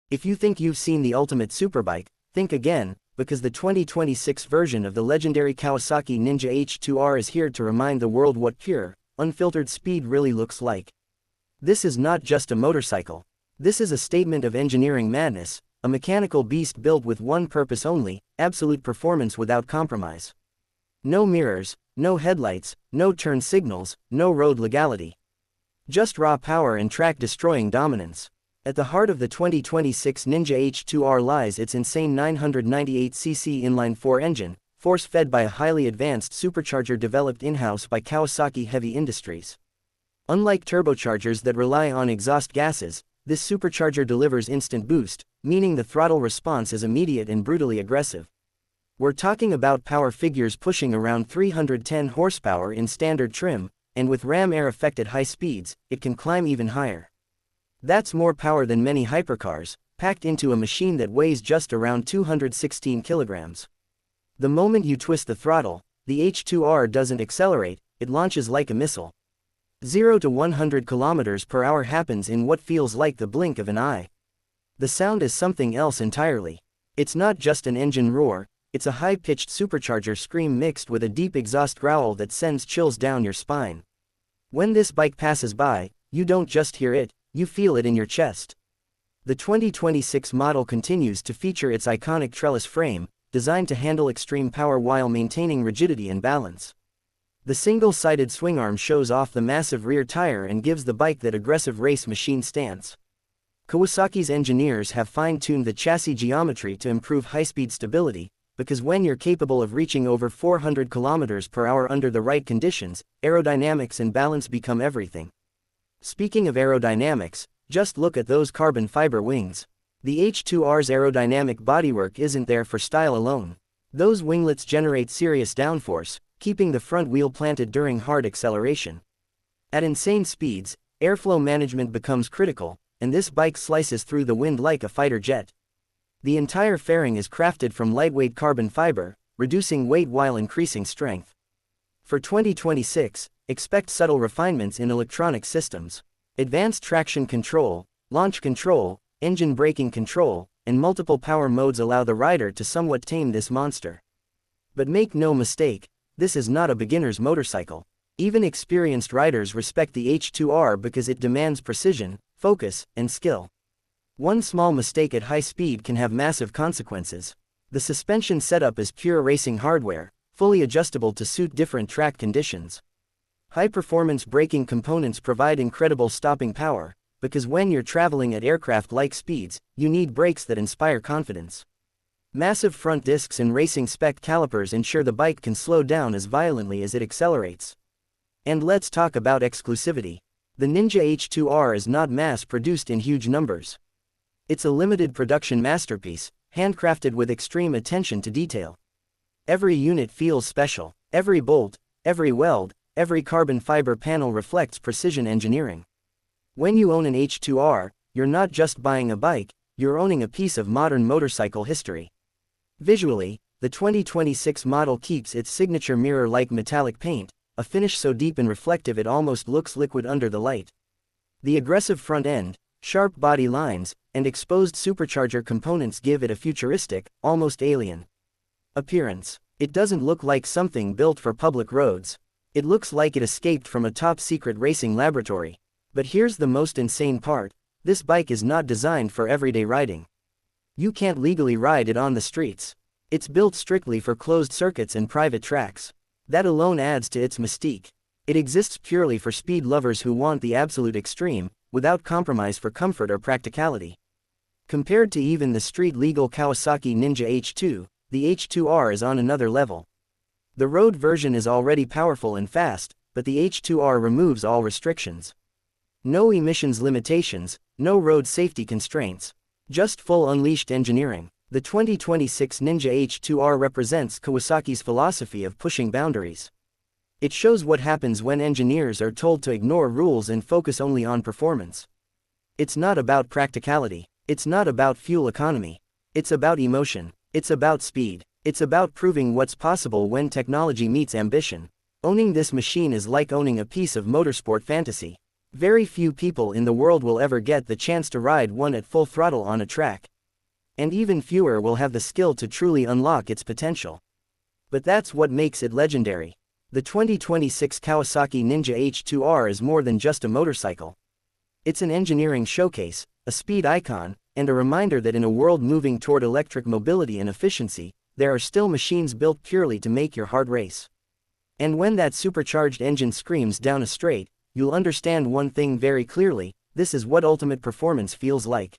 If you think you've seen the ultimate superbike, think again, because the 2026 version of the legendary Kawasaki Ninja H2R is here to remind the world what pure, unfiltered speed really looks like. This is not just a motorcycle. This is a statement of engineering madness, a mechanical beast built with one purpose only: absolute performance without compromise. No mirrors, no headlights, no turn signals, no road legality. Just raw power and track-destroying dominance. At the heart of the 2026 Ninja H2R lies its insane 998cc inline-four engine, force-fed by a highly advanced supercharger developed in-house by Kawasaki Heavy Industries. Unlike turbochargers that rely on exhaust gases, this supercharger delivers instant boost, meaning the throttle response is immediate and brutally aggressive. We're talking about power figures pushing around 310 horsepower in standard trim, and with ram air effect at high speeds, it can climb even higher. That's more power than many hypercars, packed into a machine that weighs just around 216 kilograms. The moment you twist the throttle, the H2R doesn't accelerate, it launches like a missile. 0 to 100 kilometers per hour happens in what feels like the blink of an eye. The sound is something else entirely. It's not just an engine roar, it's a high-pitched supercharger scream mixed with a deep exhaust growl that sends chills down your spine. When this bike passes by, you don't just hear it, you feel it in your chest. The 2026 model continues to feature its iconic trellis frame, designed to handle extreme power while maintaining rigidity and balance. The single-sided swingarm shows off the massive rear tire and gives the bike that aggressive race machine stance. Kawasaki's engineers have fine-tuned the chassis geometry to improve high-speed stability, because when you're capable of reaching over 400 km per hour under the right conditions, aerodynamics and balance become everything. Speaking of aerodynamics, just look at those carbon fiber wings. The H2R's aerodynamic bodywork isn't there for style alone. Those winglets generate serious downforce, keeping the front wheel planted during hard acceleration. At insane speeds, airflow management becomes critical, and this bike slices through the wind like a fighter jet. The entire fairing is crafted from lightweight carbon fiber, reducing weight while increasing strength. For 2026, expect subtle refinements in electronic systems. Advanced traction control, launch control, engine braking control, and multiple power modes allow the rider to somewhat tame this monster. But make no mistake, this is not a beginner's motorcycle. Even experienced riders respect the H2R because it demands precision, focus, and skill. One small mistake at high speed can have massive consequences. The suspension setup is pure racing hardware, fully adjustable to suit different track conditions. High-performance braking components provide incredible stopping power, because when you're traveling at aircraft-like speeds, you need brakes that inspire confidence. Massive front discs and racing-spec calipers ensure the bike can slow down as violently as it accelerates. And let's talk about exclusivity. The Ninja H2R is not mass-produced in huge numbers. It's a limited production masterpiece, handcrafted with extreme attention to detail. Every unit feels special. Every bolt, every weld, every carbon fiber panel reflects precision engineering. When you own an H2R, you're not just buying a bike, you're owning a piece of modern motorcycle history. Visually, the 2026 model keeps its signature mirror-like metallic paint, a finish so deep and reflective it almost looks liquid under the light. The aggressive front end, sharp body lines, and exposed supercharger components give it a futuristic, almost alien appearance. It doesn't look like something built for public roads. It looks like it escaped from a top-secret racing laboratory. But here's the most insane part: this bike is not designed for everyday riding. You can't legally ride it on the streets. It's built strictly for closed circuits and private tracks. That alone adds to its mystique. It exists purely for speed lovers who want the absolute extreme, without compromise for comfort or practicality. Compared to even the street-legal Kawasaki Ninja H2, the H2R is on another level. The road version is already powerful and fast, but the H2R removes all restrictions. No emissions limitations, no road safety constraints. Just full unleashed engineering. The 2026 Ninja H2R represents Kawasaki's philosophy of pushing boundaries. It shows what happens when engineers are told to ignore rules and focus only on performance. It's not about practicality. It's not about fuel economy. It's about emotion. It's about speed. It's about proving what's possible when technology meets ambition. Owning this machine is like owning a piece of motorsport fantasy. Very few people in the world will ever get the chance to ride one at full throttle on a track. And even fewer will have the skill to truly unlock its potential. But that's what makes it legendary. The 2026 Kawasaki Ninja H2R is more than just a motorcycle. It's an engineering showcase, a speed icon, and a reminder that in a world moving toward electric mobility and efficiency, there are still machines built purely to make your heart race. And when that supercharged engine screams down a straight, you'll understand one thing very clearly: this is what ultimate performance feels like.